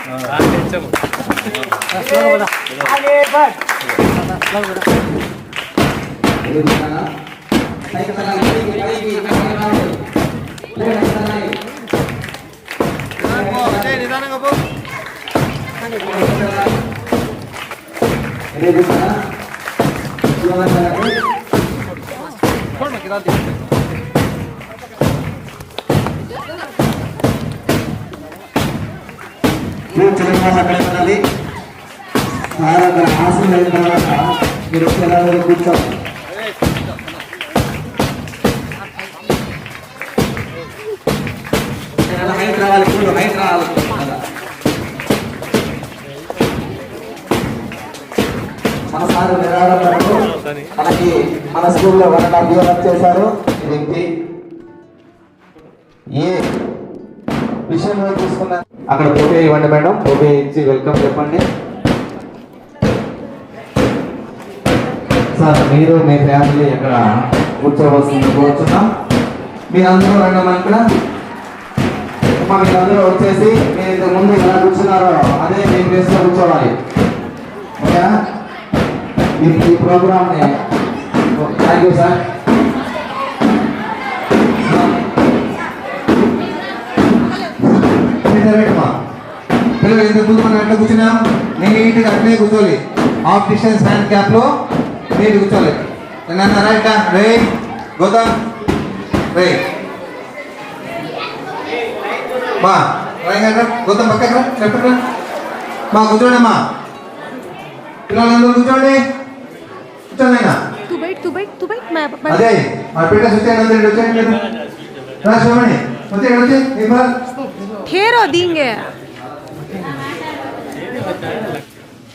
అక్కడే ఆసనం అయిన తర్వాత మీరు కూర్చోండి. హైట్ రావాలి, హైట్ రావాలి. మన సార్ నిరాడంబరకు మనకి మన స్కూల్లో 1.5 years చేశారు. ఈ వ్యక్తి ఏ విషయంలో తీసుకున్నారు అక్కడ పోటీ ఇవ్వండి మేడం. పోటీ ఇచ్చి వెల్కమ్ చెప్పండి. సార్ మీరు మీ ఫ్యామిలీ ఎక్కడ కూర్చోవలసింది కోరుతున్నాం. మీరందరూ రండి. ఇక్కడ మీరందరూ వచ్చేసి మీరు ఇంతకు ముందు ఎలా కూర్చున్నారో అదే మీ ప్లేస్లో కూర్చోవాలి. ఓకేనా? ఈ ప్రోగ్రామ్ని థ్యాంక్ యూ సార్. పిల్లలు ఇంతకు ముందు మనం ఎట్లా కూర్చున్నాం? నీట్గా అట్లే కూర్చోవాలి. హాఫ్ డిస్టెన్స్ హ్యాండ్ క్యాప్లో నీట్ కూర్చోవాలి. రైట్ రే గోదాం రే బా రైట్ గోదాం పక్క చెప్పండి బా కూర్చోండి అమ్మా. పిల్లలందరూ కూర్చోండి. కూర్చోండి అయినా అదే మా బిడ్డ వచ్చేయండి. వచ్చేయండి చూడండి. వచ్చే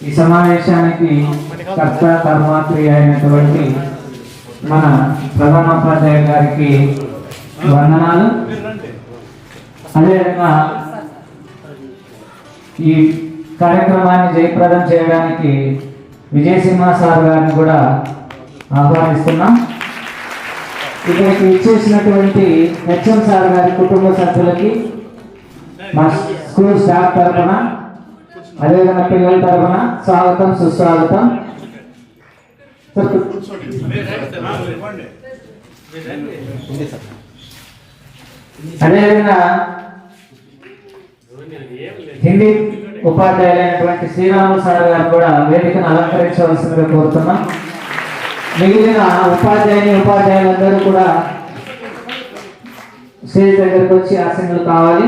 ఈ సమావేశానికి కర్త కర్మాత్రి అయినటువంటి మన ప్రధానోపాధ్యాయ గారికి వందనాలు. అదేవిధంగా ఈ కార్యక్రమాన్ని జయప్రదం చేయడానికి విజయసింహ సార్ గారిని కూడా ఆహ్వానిస్తున్నాం. ఇక్కడికి ఇచ్చేసినటువంటి హెచ్ఎం సార్ గారి కుటుంబ సభ్యులకి మా స్కూల్ స్టాఫ్ తరఫున అదేవిధంగా పిల్లల తరఫున స్వాగతం సుస్వాగతం. అదేవిధంగా హిందీ ఉపాధ్యాయులైనటువంటి శ్రీరాములు సార్ గారు కూడా వేదికను అలంకరించవలసిందిగా కోరుతున్నాం. మిగిలిన ఉపాధ్యాయులందరూ కూడా స్టేజ్ దగ్గరకు వచ్చి ఆసీనులు కావాలి.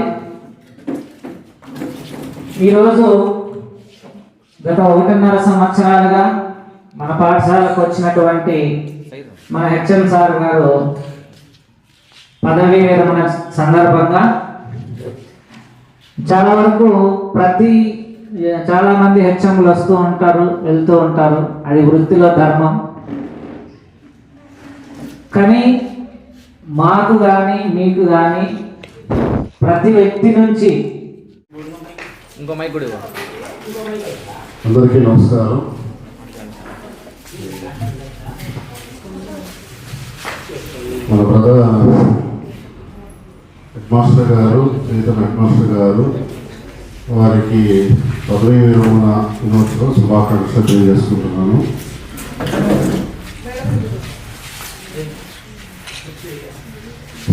ఈరోజు గత 1.5 సంవత్సరాలుగా మన పాఠశాలకు వచ్చినటువంటి మన హెచ్ఎం సార్ గారు పదవీ విరమణ సందర్భంగా చాలా వరకు చాలా మంది హెచ్ఎంలు వస్తూ ఉంటారు, వెళ్తూ ఉంటారు. అది వృత్తిలో ధర్మం. కానీ మాకు కానీ మీకు కానీ ప్రతి వ్యక్తి నుంచి అందరికీ నమస్కారం. మన బ్రదర్ హెడ్ మాస్టర్ గారు, ప్రీతం హెడ్ మాస్టర్ గారు వారికి పదవీ విరమణ దినోత్సవం శుభాకాంక్షలు తెలియజేసుకుంటున్నాను.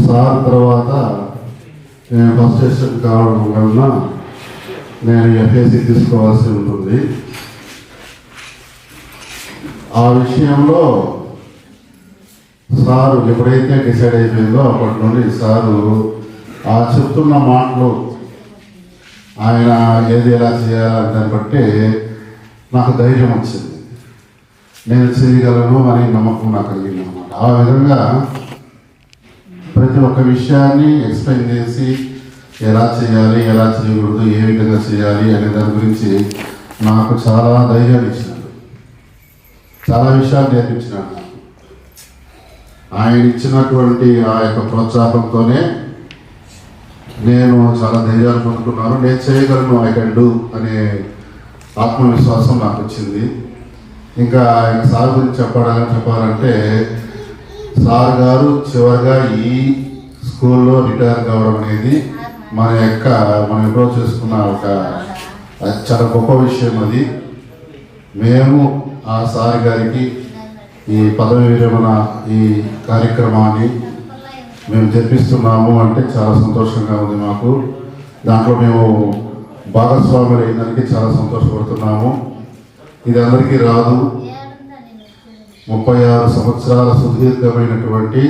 సార్ తర్వాత నేను ఫస్ట్ సెషన్ కావడం వలన నేను ఎఫ్ఏసి తీసుకోవాల్సి ఉంటుంది. ఆ విషయంలో సారు ఎప్పుడైతే డిసైడ్ అయిపోయిందో అప్పటి నుండి సారు ఆ చెప్తున్న మాటలు ఆయన ఏది ఎలా చేయాలని దాన్ని బట్టి నాకు ధైర్యం వచ్చింది. నేను చేయగలను అని నమ్మకం నాకు కలిగింది అన్నమాట. ఆ విధంగా ప్రతి ఒక్క విషయాన్ని ఎక్స్ప్లెయిన్ చేసి ఎలా చేయాలి, ఎలా చేయకూడదు, ఏ విధంగా చేయాలి అనే దాని గురించి నాకు చాలా ధైర్యాన్ని ఇచ్చినాడు. చాలా విషయాలు నేర్పించినాడు నాకు. ఆయన ఇచ్చినటువంటి ఆ యొక్క ప్రోత్సాహంతోనే నేను చాలా ధైర్యాలు పొందుకున్నాను. నేను చేయగలను, ఐ కెన్ డూ అనే ఆత్మవిశ్వాసం నాకు వచ్చింది. ఇంకా ఆయన సార్ గురించి చెప్పాలంటే సార్ గారు చివరిగా ఈ స్కూల్లో రిటైర్ కావడం అనేది మనం ఎప్పుడో చేసుకున్న ఒక అది చాలా గొప్ప విషయం. అది మేము ఆ సార్ గారికి ఈ పదవి విరమణ ఈ కార్యక్రమాన్ని మేము జరిపిస్తున్నాము అంటే చాలా సంతోషంగా ఉంది మాకు. దాంట్లో మేము భాగస్వాములు అయినందుకు చాలా సంతోషపడుతున్నాము. ఇది అందరికీ రాదు. 36 సంవత్సరాల సుదీర్ఘమైనటువంటి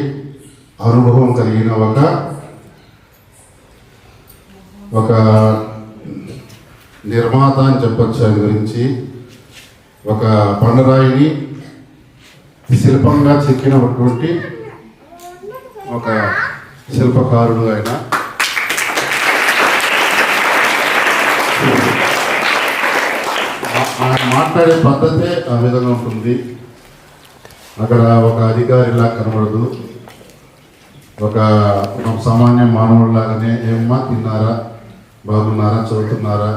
అనుభవం కలిగిన ఒక నిర్మాత అని చెప్పచ్చు. ఆయన గురించి ఒక బండరాయిని శిల్పంగా చెక్కినటువంటి ఒక శిల్పకారుడు ఆయన. ఆయన మాట్లాడే పద్ధతే ఆ విధంగా ఉంటుంది. అక్కడ ఒక అధికారిలా కనబడదు, ఒక సామాన్య మానవుడిలాగానే ఏమ్మా తిన్నారా, బాగున్నారా, చదువుతున్నారా,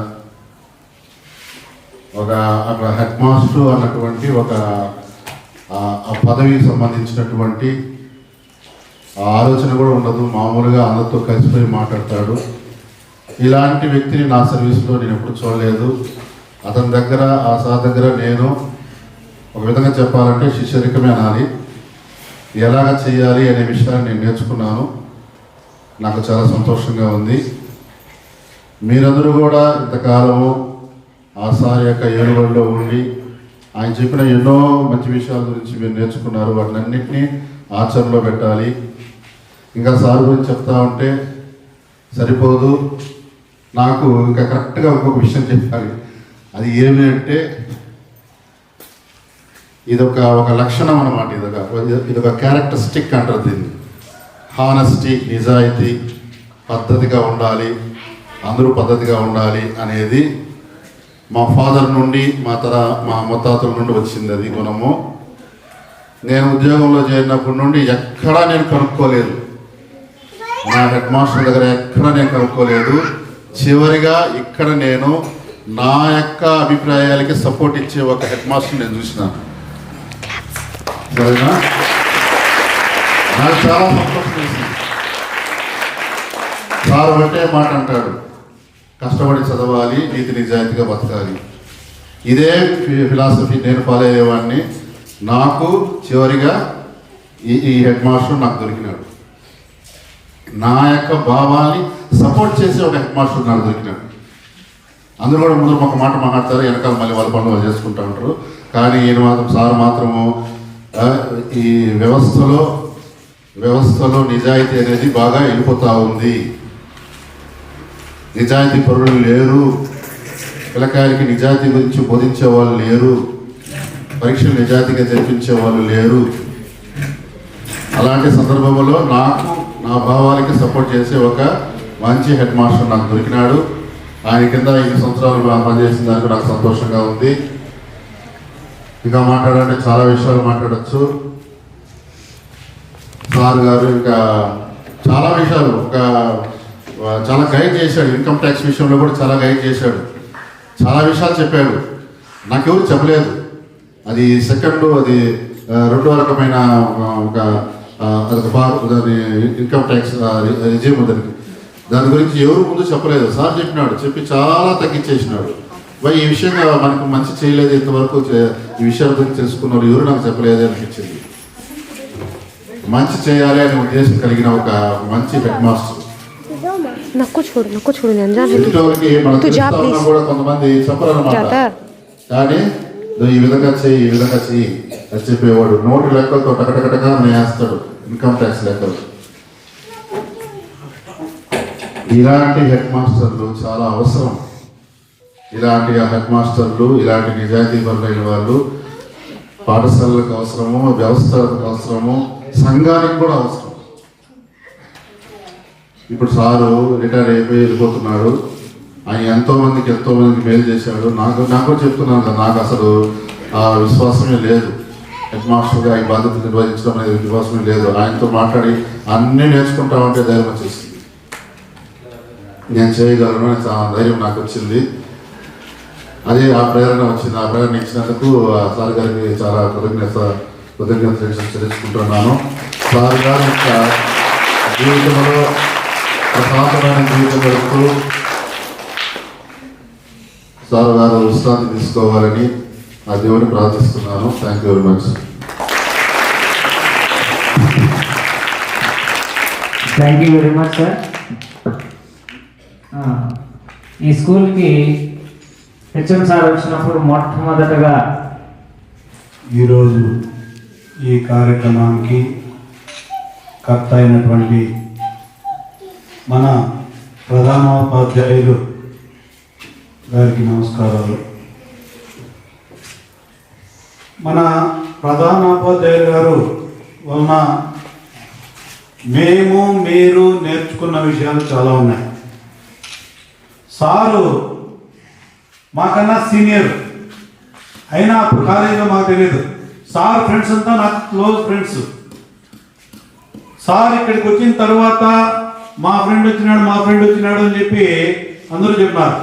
ఒక అక్కడ హెడ్ మాస్టర్ అన్నటువంటి ఒక ఆ పదవికి సంబంధించినటువంటి ఆలోచన కూడా ఉండదు. మామూలుగా అందరితో కలిసిపోయి మాట్లాడతాడు. ఇలాంటి వ్యక్తిని నా సర్వీస్లో నేను ఎప్పుడు చూడలేదు. అతని దగ్గర ఆ సార్ దగ్గర నేను ఒక విధంగా చెప్పాలంటే శిష్యరికమే అనాలి. ఎలాగ చేయాలి అనే విషయాన్ని నేను నేర్చుకున్నాను. నాకు చాలా సంతోషంగా ఉంది. మీరందరూ కూడా ఇంతకాలము ఆ సార్ యొక్క ఏలుబడిలో ఉండి ఆయన చెప్పిన ఎన్నో మంచి విషయాల గురించి మీరు నేర్చుకున్నారు. వాటిని అన్నింటినీ ఆచరణలో పెట్టాలి. ఇంకా సార్ గురించి చెప్తా ఉంటే సరిపోదు. నాకు ఇంకా కరెక్ట్గా ఇంకొక విషయం చెప్పాలి. అది ఏమి అంటే ఒక లక్షణం అన్నమాట. ఇదొక క్యారెక్టరిస్టిక్ అంటారు దీన్ని. హానెస్టీ, నిజాయితీ, పద్ధతిగా ఉండాలి, అందరూ పద్ధతిగా ఉండాలి అనేది మా ఫాదర్ నుండి మా ముత్తాతల నుండి వచ్చింది. అది గుణము నేను ఉద్యోగంలో చేరినప్పటి నుండి ఎక్కడా నేను కనుక్కోలేదు. నా హెడ్ మాస్టర్ దగ్గర ఎక్కడా నేను కనుక్కోలేదు. చివరిగా ఇక్కడ నేను నా యొక్క అభిప్రాయాలకి సపోర్ట్ ఇచ్చే ఒక హెడ్ మాస్టర్ నేను చూసినాను. సరేనా? నాకు చాలా సంతోషం వేసింది. సార్ ఒకటే మాట అంటాడు, కష్టపడి చదవాలి, నీతి నిజాయితీగా బతకాలి. ఇదే ఫిలాసఫీ నేను ఫాలో అయ్యేవాడిని. నాకు చివరిగా ఈ హెడ్ మాస్టర్ నాకు దొరికినాడు. నా యొక్క భావాన్ని సపోర్ట్ చేసే ఒక హెడ్ మాస్టర్ నాకు దొరికినాడు. అందరూ కూడా ముందు ఒక మాట మాట్లాడతారు, వెనకాల మళ్ళీ వాళ్ళ పనులు వాళ్ళు చేసుకుంటూ ఉంటారు. కానీ ఈయన మాత్రం సార్ మాత్రము ఈ వ్యవస్థలో నిజాయితీ అనేది బాగా వెళ్ళిపోతూ ఉంది. నిజాయితీ పరులు లేరు, పిల్లకాయలకి నిజాయితీ గురించి బోధించే వాళ్ళు లేరు, పరీక్షలు నిజాయితీగా జరిపించే వాళ్ళు లేరు. అలాంటి సందర్భంలో నాకు నా భావాలకి సపోర్ట్ చేసే ఒక మంచి హెడ్ మాస్టర్ నాకు దొరికినాడు. ఆయన కింద 5 సంవత్సరాలు పనిచేసిన దానికి నాకు సంతోషంగా ఉంది. ఇంకా మాట్లాడాలంటే చాలా విషయాలు మాట్లాడచ్చు. సార్ గారు ఇంకా చాలా విషయాలు చాలా గైడ్ చేశాడు. ఇన్కమ్ ట్యాక్స్ విషయంలో కూడా చాలా గైడ్ చేశాడు. చాలా విషయాలు చెప్పాడు, నాకెవరు చెప్పలేదు. అది అది రెండో రకమైన దాని ఇన్కమ్ ట్యాక్స్ రిజిమ్ దాని గురించి ఎవరు ముందు చెప్పలేదు. సార్ చెప్పినాడు, చెప్పి చాలా తగ్గించేసినాడు. ఈ విషయంగా మనకు మంచి చేయలేదు, ఇంతవరకు ఈ విషయాల గురించి తెలుసుకున్నారు, ఎవరు నాకు చెప్పలేదు అనిపించింది. మంచి చేయాలి అనే ఉద్దేశం కలిగిన ఒక మంచి హెడ్ మాస్టర్. కూడా కొంతమంది చెప్పరన్నమాట, కానీ ఈ విధంగా చెయ్యి అని చెప్పేవాడు. నోటి లెక్కలతో టకటకటగా వేస్తాడు ఇన్కమ్ ట్యాక్స్ లెక్కలు. ఇలాంటి హెడ్ మాస్టర్లు చాలా అవసరం. ఇలాంటి హెడ్ మాస్టర్లు, ఇలాంటి నిజాయితీ పరులైన వాళ్ళు పాఠశాలలకు అవసరము, వ్యవస్థలకు అవసరము, సంఘానికి కూడా అవసరం. ఇప్పుడు సారు రిటైర్ అయిపోయి వెళ్ళిపోతున్నాడు. ఆయన ఎంతో మందికి మేలు చేశాడు. నాకు చెప్తున్నాను కదా, నాకు అసలు ఆ విశ్వాసమే లేదు. హెడ్ మాస్టర్గా ఈ బాధ్యతలు నిర్వహించడం అనేది విశ్వాసమే లేదు. ఆయనతో మాట్లాడి అన్నీ నేర్చుకుంటామంటే ధైర్యం వచ్చేసింది. నేను చేయగలను అని చాలా ధైర్యం నాకు వచ్చింది. అదే ఆ ప్రేరణ వచ్చింది. ఆ ప్రేరణ ఇచ్చినందుకు ఆ సార్ గారికి చాలా కృతజ్ఞత తెలుసుకుంటున్నాను. సార్ గారి యొక్క జీవితంలో ప్రశాంతమైన జీవితం గడుపుతూ సార్ గారు విశ్రాంతి తీసుకోవాలని ఆ దేవుని ప్రార్థిస్తున్నాను. Thank you very much. Thank you very much sir. ఈ స్కూల్కి హెచ్ఎం సార్ వచ్చినప్పుడు మొట్టమొదటగా ఈరోజు ఈ కార్యక్రమానికి కర్త అయినటువంటి మన ప్రధానోపాధ్యాయులు గారికి నమస్కారాలు. మన ప్రధానోపాధ్యాయులు గారు వలన మేము మీరు నేర్చుకున్న విషయాలు చాలా ఉన్నాయి. సారు మాకన్నా సీనియర్ అయినా అప్పుడు కాలేజీలో మాకు తెలియదు. సార్ ఫ్రెండ్స్ అంతా నాకు క్లోజ్ ఫ్రెండ్స్. సార్ ఇక్కడికి వచ్చిన తర్వాత మా ఫ్రెండ్ వచ్చినాడు అని చెప్పి అందరూ చెప్పారు.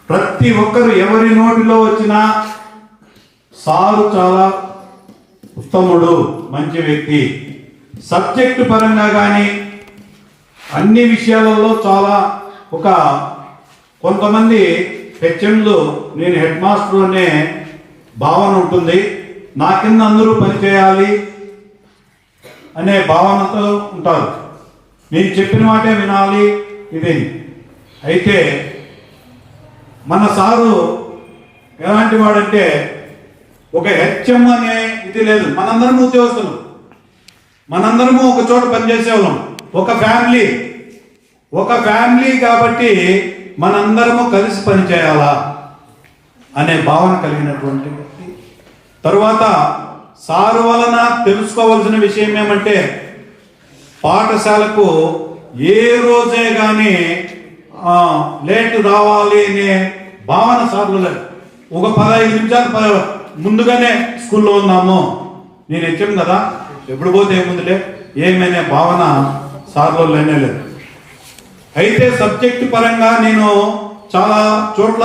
ప్రతి ఒక్కరు ఎవరి నోటిలో వచ్చినా సారు చాలా ఉత్తముడు, మంచి వ్యక్తి, సబ్జెక్టు పరంగా కానీ అన్ని విషయాలలో చాలా కొంతమంది హెచ్ఎంలు నేను హెడ్ మాస్టర్ అనే భావన ఉంటుంది. నా కింద అందరూ పనిచేయాలి అనే భావనతో ఉంటారు. నేను చెప్పిన మాటే వినాలి ఇది. అయితే మన సారు ఎలాంటి వాడంటే ఒక హెచ్ఎం అనే ఇది లేదు. మనందరము ఉద్యోగస్తులు, మనందరము ఒక చోట పనిచేసేవాళ్ళం. ఒక ఫ్యామిలీ కాబట్టి మనందరము కలిసి పనిచేయాలా అనే భావన కలిగినటువంటి వ్యక్తి. తరువాత సారు వలన తెలుసుకోవాల్సిన విషయం ఏమంటే పాఠశాలకు ఏ రోజే కానీ లేట్ రావాలి అనే భావన సార్లు లేదు. ఒక 15 నిమిషాలు ముందుగానే స్కూల్లో ఉన్నాము, నేను హెచ్ఎం కదా ఎప్పుడు పోతే ఏముందిలే ఏమనే భావన సార్లో లేనే లేదు. అయితే సబ్జెక్టు పరంగా నేను చాలా చోట్ల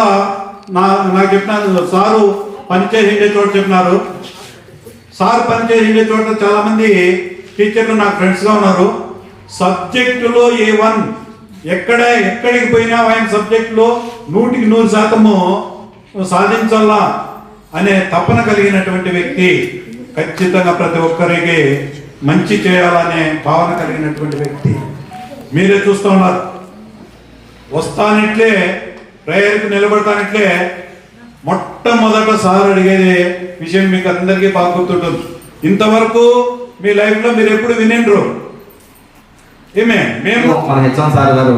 నాకు చెప్పినారు. సారు పనిచేసే చోట చెప్పినారు. సార్ పనిచేసే చోట చాలా మంది టీచర్లు నాకు ఫ్రెండ్స్గా ఉన్నారు. సబ్జెక్టులో A1 ఎక్కడికి పోయినా ఆయన సబ్జెక్టులో 100% సాధించాలా అనే తపన కలిగినటువంటి వ్యక్తి. ఖచ్చితంగా ప్రతి ఒక్కరికి మంచి చేయాలనే భావన కలిగినటువంటి వ్యక్తి. మీరే చూస్తూ ఉన్నారు. వస్తానిట్లే ప్రేయర్కి నిలబడతానిట్లే మొట్టమొదట సార్ అడిగేది విషయం మీకు అందరికీ బాగా గుర్తుంటుంది. ఇంతవరకు మీ లైఫ్లో మీరు ఎప్పుడు వినిండ్రు. మేము మన హెచ్ఎం సార్ గారు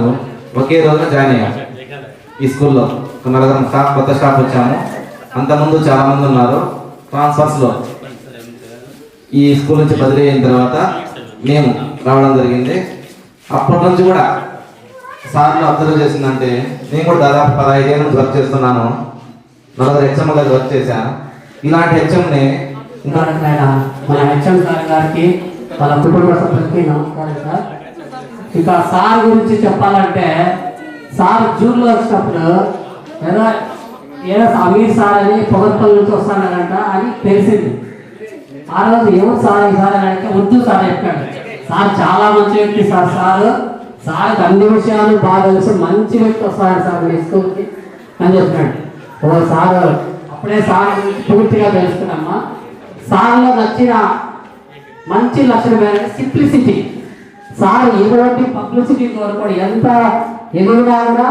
ఒకే రోజున జాయిన్ అయ్యారు ఈ స్కూల్లో. నలుగురం స్టాఫ్, కొత్త స్టాఫ్ వచ్చాము. అంతకుముందు చాలా మంది ఉన్నారు. ట్రాన్స్ఫర్స్లో ఈ స్కూల్ నుంచి బదిలీ అయిన తర్వాత మేము రావడం జరిగింది. అప్పటి నుంచి కూడా సార్లు అబ్జర్వ్ చేసిందంటే నేను కూడా దాదాపు 15 ఏళ్ళ నుంచి వర్క్ చేస్తున్నాను. 40 హెచ్ఎం గారు వర్క్ చేశాను. ఇలాంటి హెచ్ఎంని మన హెచ్ఎం సార్ గారికి వాళ్ళ కుటుంబ సభ్యులకి నమస్కారం సార్. ఇక సార్ గురించి చెప్పాలంటే సార్ జూన్లో వచ్చినప్పుడు ఏదో అమీర్ సార్ అని పొగత్పల్లి నుంచి వస్తానంట అని తెలిసింది. ఆ రోజు ఎవరు సార్ ఈ సార్ అని అంటే ఉర్దూ సార్ చెప్పాడు. సార్ చాలా మంచి వ్యక్తి సార్. సార్కి అన్ని విషయాలు బాగా తెలుసు, మంచి వ్యక్తి వస్తాడు సార్ మీ స్కూల్కి అని చెప్పాడు. ఓ సార్ అప్పుడే సార్ పూర్తిగా తెలుసుకున్నామ్మా. సార్లో నచ్చిన మంచి లక్షణం ఏంటంటే సింప్లిసిటీ. సార్ ఎటువంటి పబ్లిసిటీ కోరుకోడు. ఎంత ఎదుగుడా కూడా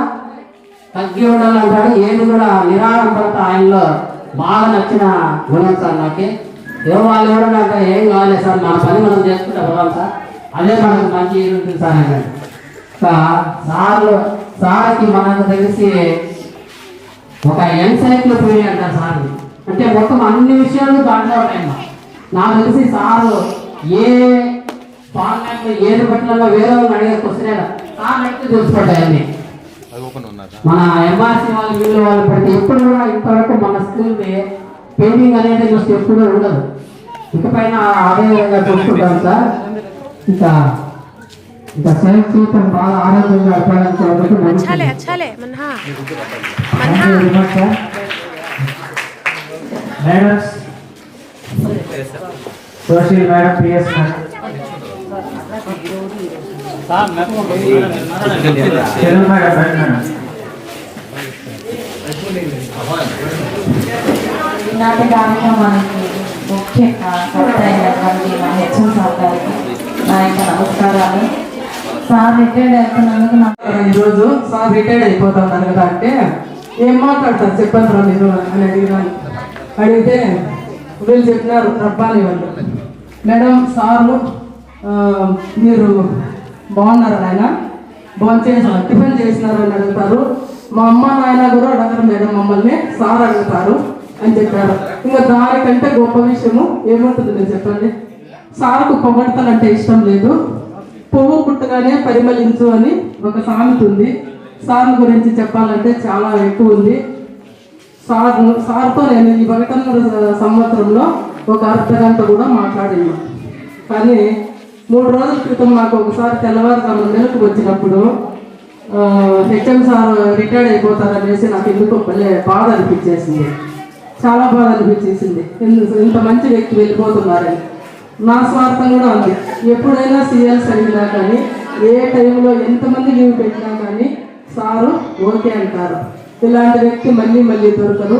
తగ్గి ఉండాలంటాడు. ఏది కూడా నిరాడంబరత ఆయనలో బాగా నచ్చిన గుణం సార్ నాకు. వాళ్ళు ఎవరైనా అంటే ఏం కావాలి సార్, మన పని మనం చేసుకుంటే పోవాలి సార్, అదే మనకు మంచి ఉంటుంది సార్ అన్నాడు. సార్కి మనకు తెలిసి ఒక ఎన్సైక్లోపీడియా అంటారు సార్. అంటే మొత్తం అన్ని విషయాలు దాంట్లో ఉంటాయమ్మా. నాకు తెలిసి సారు ఏ పార్లమెంట్లో ఏది పట్టినలో వేరే వాళ్ళు అడిగే క్వశ్చన్ సార్ అడిగితే తెలిసిపోతాయి అన్ని. మన ఎంఆర్సీ వాళ్ళు పెడితే ఎప్పుడు కూడా ఇంతవరకు మన స్కూల్కి పెయింటింగ్ అనేది జస్ట్ ఎప్పుడు ఉండదు. ఇకపైన అదే విధంగా చూసుకుంటాం సార్. ఇంకా సేఫ్ జీవితం బాగా ఆరోగ్యంగా అవ్వడానికి madams, social madam, PS madam, ఈనాటి కార్యక్రమానికి ముఖ్యంగా కర్త అయినటువంటి మా హెచ్ఎం సార్ గారికి నా యొక్క నమస్కారాలు. సార్ రిటైర్డ్ అవుతున్నందుకు ఈరోజు సార్ రిటైర్డ్ అయిపోతున్నారు కదా అంటే ఏం మాట్లాడతారు చెప్పండి రా మీరు అని అడిగినాను. అడిగితే వీళ్ళు చెప్పినారు రబ్బాని వాళ్ళు, మేడం సార్లు మీరు బాగున్నారు ఆయన, బాగుంది చేసినారు, టిఫిన్ చేసినారు అని అడుగుతారు. మా అమ్మ నాయన కూడా అడగరు మేడం, మమ్మల్ని సార్ అడుగుతారు అని చెప్పారు. ఇంకా దానికంటే గొప్ప విషయము ఏముంటుంది మీరు చెప్పండి. సార్కు పొగడతలంటే ఇష్టం లేదు, పువ్వు పుట్టగానే పరిమళించు అని ఒక సామెత ఉంది. సార్ గురించి చెప్పాలంటే చాలా ఎక్కువ ఉంది. సార్తో నేను ఈ 1.5 సంవత్సరంలో ఒక అర్ధగంట కూడా మాట్లాడింది. కానీ 3 రోజుల క్రితం నాకు ఒకసారి తెల్లవారుజామున మెలకు వచ్చినప్పుడు హెచ్ఎం సార్ రిటైర్డ్ అయిపోతారనేసి నాకు ఎందుకో బాధ అనిపించేసింది, చాలా బాధ అనిపించేసింది. ఇంత మంచి వ్యక్తి వెళ్ళిపోతున్నారని. నా స్వార్థం కూడా ఉంది. ఎప్పుడైనా సీరియల్స్ అడిగినా కానీ, ఏ టైంలో ఎంతమంది లీవ్ పెట్టినా కానీ సారు ఓకే అంటారు. ఇలాంటి వ్యక్తి మళ్ళీ మళ్ళీ దొరకరు.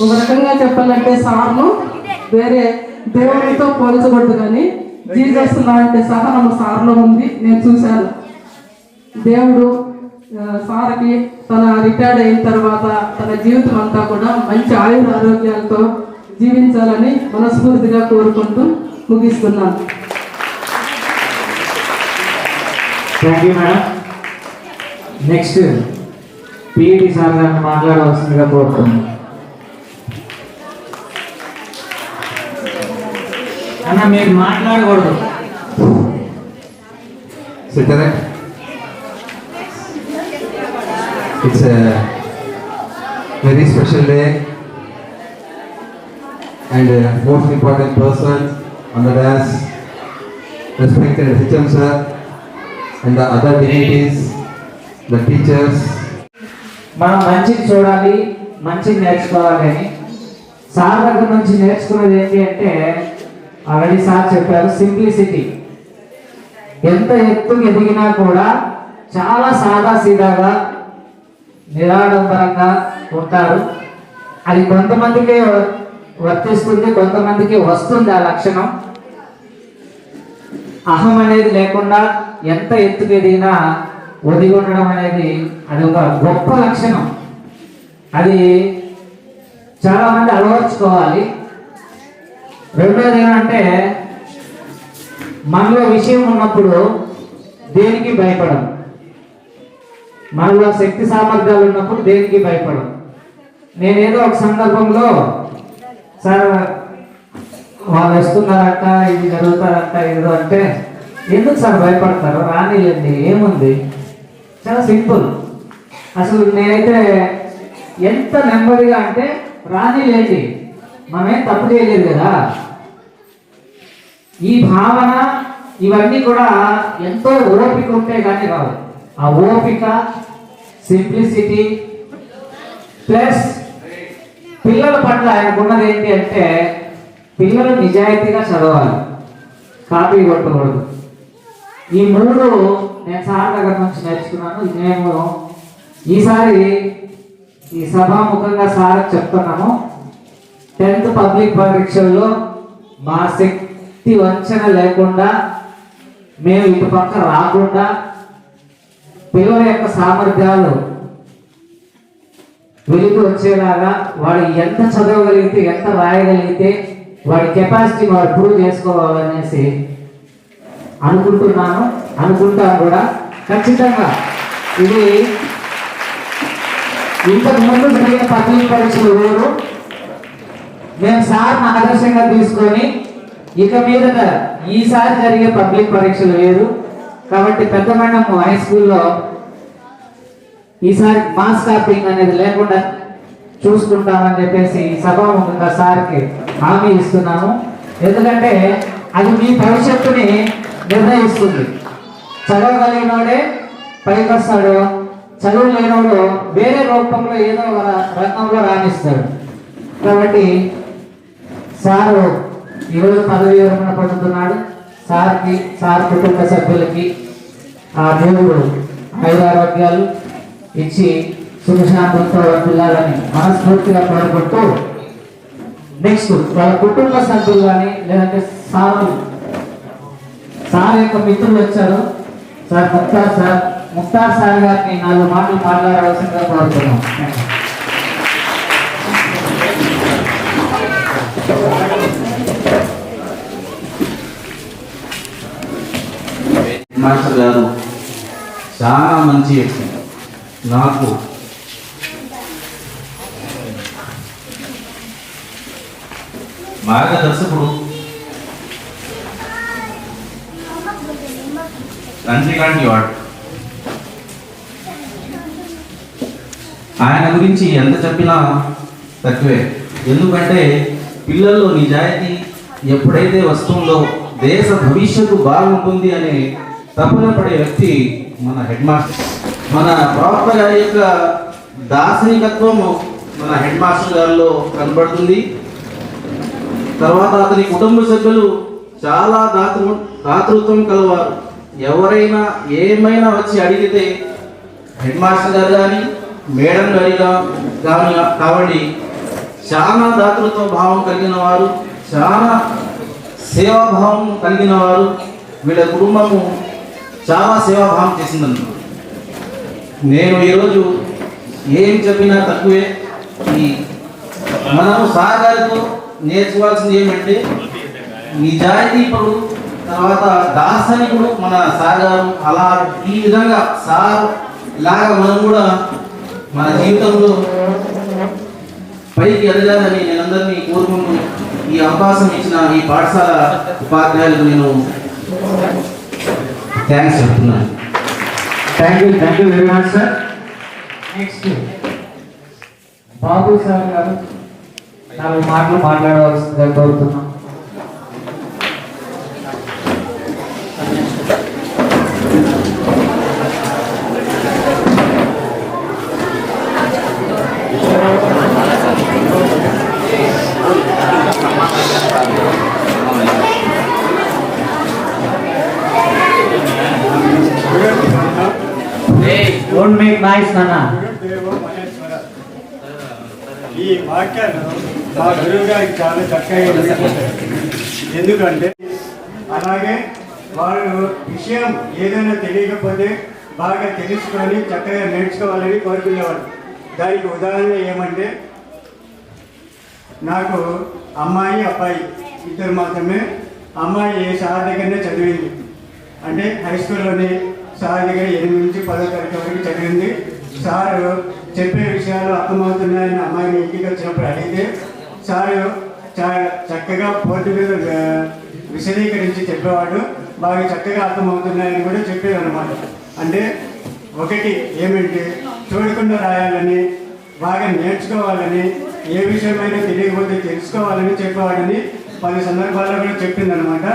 ఒక రకంగా చెప్పాలంటే సార్ను వేరే దేవుడితో పోల్చకూడదు, కానీ జీసస్ లాంటి సహనం సార్లో ఉంది, నేను చూశాను. దేవుడు సార్కి తన రిటైర్డ్ అయిన తర్వాత తన జీవితం అంతా కూడా మంచి ఆరోగ్యాలతో జీవించాలని మనస్ఫూర్తిగా కోరుకుంటూ ముగిస్తున్నాను. Thank you madam. Next PET sir గారిని మాట్లాడవలసిందిగా కోరుతున్నాను. అన్న మీరు మాట్లాడకూడదు. It's a very special day and most important person on the dais, respected HM sir and the other dignities, the teachers. మనం మంచిని చూడాలి, మంచిని నేర్చుకోవాలి అని సార్ దగ్గర నుంచి నేర్చుకున్నది ఏంటి అంటే ఆల్రెడీ సార్ చెప్పారు, సింప్లిసిటీ. ఎంత ఎత్తుకు ఎదిగినా కూడా చాలా సాదాసీదాగా నిరాడంబరంగా ఉంటారు. అది కొంతమందికి వర్తిస్తుంది, కొంతమందికి వస్తుంది ఆ లక్షణం. అహం అనేది లేకుండా ఎంత ఎత్తుకు ఎదిగినా ఒదిగి ఉండడం అనేది అది ఒక గొప్ప లక్షణం. అది చాలామంది అలవర్చుకోవాలి. రెండోది ఏంటంటే మనలో విషయం ఉన్నప్పుడు దేనికి భయపడం, మనలో శక్తి సామర్థ్యాలు ఉన్నప్పుడు దేనికి భయపడం. నేనేదో ఒక సందర్భంలో సార్ వాళ్ళు వస్తున్నారంట, ఇది జరుగుతారంట, ఏదో అంటే ఎందుకు సార్ భయపడతారు, రానిలేండి ఏముంది, చాలా సింపుల్. అసలు నేనైతే ఎంత నెమ్మదిగా అంటే రానిలేండి, మనమేం తప్పు చేయలేదు కదా. ఈ భావన ఇవన్నీ కూడా ఎంతో ఓపిక ఉంటే కానీ రావు. ఆ ఓపిక, సింప్లిసిటీ ప్లస్ పిల్లల పట్ల ఆయనకున్నది ఏంటి అంటే పిల్లలు నిజాయితీగా చదవాలి, కాపీ కొట్టకూడదు. ఈ 3 నేను సార్ దగ్గర నుంచి నేర్చుకున్నాను. మేము ఈసారి ఈ సభాముఖంగా సార్ చెప్తున్నాము, 10th పబ్లిక్ పరీక్షల్లో మా శక్తి వంచన లేకుండా, మేము ఇటు పక్క రాకుండా పిల్లల యొక్క సామర్థ్యాలు వెలుగు వచ్చేలాగా వాడు ఎంత చదవగలిగితే, ఎంత రాయగలిగితే వాడి కెపాసిటీ వాడు ప్రూవ్ చేసుకోవాలనేసి అనుకుంటున్నాను, అనుకుంటాను కూడా. ఖచ్చితంగా ఇది ఇంతకు ముందు జరిగిన పబ్లిక్ పరీక్షలు వేరు. మేము సార్ని ఆదర్శంగా తీసుకొని ఇక మీద ఈసారి జరిగే పబ్లిక్ పరీక్షలు వేరు. కాబట్టి పెద్దమండం హై స్కూల్లో ఈసారి మాస్ కాపింగ్ అనేది లేకుండా చూసుకుంటామని చెప్పేసి సభాముఖంగా సార్కి హామీ ఇస్తున్నాము. ఎందుకంటే అది మీ భవిష్యత్తుని నిర్ణయిస్తుంది. చదవగలిగినోడే పైకి వస్తాడు, చదువు లేనోడు వేరే రూపంలో ఏదో ఒక రంగంలో రాణిస్తాడు. కాబట్టి సారు ఈరోజు పదవి విరమణ పొందుతున్నాడు. సార్కి, సార్ కుటుంబ సభ్యులకి ఆ దేవుడు ఆయురారోగ్యాలు ఇచ్చి సుఖశాంతులతో పిల్లాలని మనస్ఫూర్తిగా కోరుకుంటూ నెక్స్ట్ వాళ్ళ కుటుంబ సభ్యులు కానీ లేదంటే సార్ యొక్క మిత్రులు వచ్చారు. సార్ ముక్తార్ సార్ గారిని 4 మాటలు మాట్లాడవలసిందిగా కోరుతున్నాం. మాస్టర్ గారు చాలా మంచి వ్యక్తి. నాకు మార్గదర్శకుడు, తండ్రి లాంటి వాడు. ఆయన గురించి ఎంత చెప్పినా తక్కువే. ఎందుకంటే పిల్లల్లో నిజాయితీ ఎప్పుడైతే వస్తుందో దేశ భవిష్యత్తు బాగుంటుంది అనే తపన పడే వ్యక్తి మన హెడ్ మాస్టర్. మన ప్రవక్త గారి యొక్క దార్శనికత్వం మన హెడ్ మాస్టర్ గారిలో కనబడుతుంది. తర్వాత అతని కుటుంబ సభ్యులు చాలా దాతృత్వం కలవారు. ఎవరైనా ఏమైనా వచ్చి అడిగితే హెడ్ మాస్టర్ గారు కానీ మేడం గారిగా కావండి చాలా దాతృత్వ భావం కలిగిన వారు, చాలా సేవాభావం కలిగిన వారు. వీళ్ళ కుటుంబము చాలా సేవాభావం చేసిందన్న. నేను ఈరోజు ఏం చెప్పినా తక్కువే. మనం సార్ గారితో నేర్చుకోవాల్సింది ఏమంటే నిజాయితీ పడు, తర్వాత దార్శనికుడు మన సార్ గారు. అలా ఈ విధంగా సార్ లాగా మనం కూడా మన జీవితంలో పైకి ఎదగాలని నేను అందరినీ కోరుకుంటూ ఈ అవకాశం ఇచ్చిన ఈ పాఠశాల ఉపాధ్యాయులకు నేను థ్యాంక్స్ చెప్తున్నాను. Thank you very much sir. Next Babu sir గారు 4 మాటలు మాట్లాడవలసిందిగా కోరుతున్నాం. Don't make noise, Nana. ఈ వాక్యాలు మా గురువు గారికి చాలా చక్కగా అనిపిస్తాయి. ఎందుకంటే అలాగే వాళ్ళు విషయం ఏదైనా తెలియకపోతే బాగా తెలుసుకొని చక్కగా నేర్చుకోవాలని కోరుకునేవాడు. దానికి ఉదాహరణ ఏమంటే, నాకు అమ్మాయి అబ్బాయి ఇద్దరు మాత్రమే. అమ్మాయి సార్ దగ్గరనే చదివింది, అంటే హై స్కూల్లోనే సార్ దగ్గర 8 నుంచి 10వ తరగతి వరకు చదివింది. సారు చెప్పే విషయాలు అర్థమవుతున్నాయని అమ్మాయిని ఇంటికి వచ్చినప్పుడు అడిగితే సారు చక్కగా బోర్డు మీద విశదీకరించి చెప్పేవాడు. బాగా చక్కగా అర్థమవుతున్నాయని కూడా చెప్పేదన్నమాట. అంటే ఒకటి ఏమంటే చూడకుండా రాయాలని, బాగా నేర్చుకోవాలని, ఏ విషయమైనా తెలియకపోతే తెలుసుకోవాలని చెప్పేవాడని 10 సందర్భాల్లో కూడా చెప్పిందనమాట.